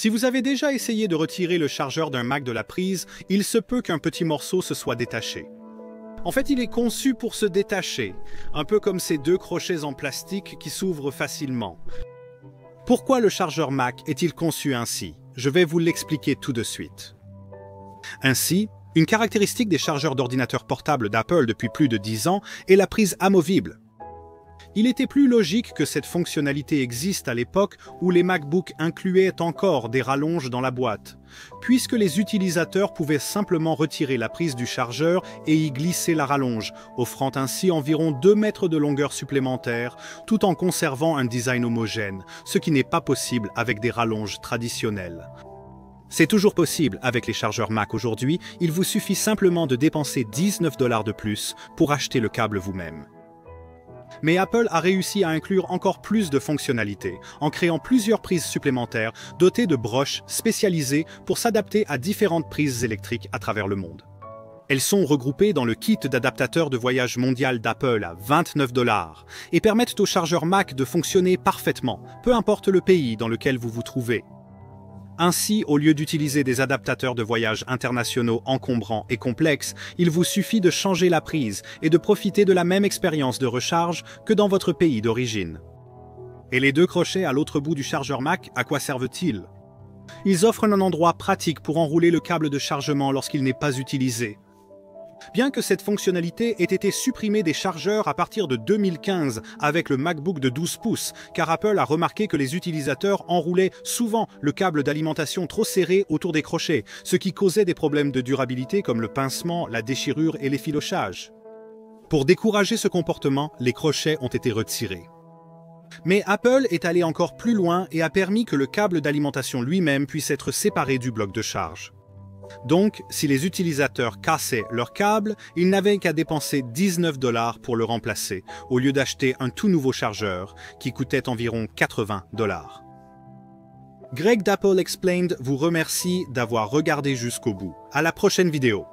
Si vous avez déjà essayé de retirer le chargeur d'un Mac de la prise, il se peut qu'un petit morceau se soit détaché. En fait, il est conçu pour se détacher, un peu comme ces deux crochets en plastique qui s'ouvrent facilement. Pourquoi le chargeur Mac est-il conçu ainsi? Je vais vous l'expliquer tout de suite. Ainsi, une caractéristique des chargeurs d'ordinateurs portables d'Apple depuis plus de 10 ans est la prise amovible. Il était plus logique que cette fonctionnalité existe à l'époque où les MacBooks incluaient encore des rallonges dans la boîte, puisque les utilisateurs pouvaient simplement retirer la prise du chargeur et y glisser la rallonge, offrant ainsi environ 2 mètres de longueur supplémentaire, tout en conservant un design homogène, ce qui n'est pas possible avec des rallonges traditionnelles. C'est toujours possible avec les chargeurs Mac aujourd'hui, il vous suffit simplement de dépenser 19 $ de plus pour acheter le câble vous-même. Mais Apple a réussi à inclure encore plus de fonctionnalités, en créant plusieurs prises supplémentaires dotées de broches spécialisées pour s'adapter à différentes prises électriques à travers le monde. Elles sont regroupées dans le kit d'adaptateur de voyage mondial d'Apple à 29 $ et permettent au chargeur Mac de fonctionner parfaitement, peu importe le pays dans lequel vous vous trouvez. Ainsi, au lieu d'utiliser des adaptateurs de voyage internationaux encombrants et complexes, il vous suffit de changer la prise et de profiter de la même expérience de recharge que dans votre pays d'origine. Et les deux crochets à l'autre bout du chargeur Mac, à quoi servent-ils? Ils offrent un endroit pratique pour enrouler le câble de chargement lorsqu'il n'est pas utilisé. Bien que cette fonctionnalité ait été supprimée des chargeurs à partir de 2015 avec le MacBook de 12 pouces, car Apple a remarqué que les utilisateurs enroulaient souvent le câble d'alimentation trop serré autour des crochets, ce qui causait des problèmes de durabilité comme le pincement, la déchirure et l'effilochage. Pour décourager ce comportement, les crochets ont été retirés. Mais Apple est allé encore plus loin et a permis que le câble d'alimentation lui-même puisse être séparé du bloc de charge. Donc, si les utilisateurs cassaient leur câble, ils n'avaient qu'à dépenser 19 $ pour le remplacer, au lieu d'acheter un tout nouveau chargeur qui coûtait environ 80 $. Greg d'Apple Explained vous remercie d'avoir regardé jusqu'au bout. À la prochaine vidéo.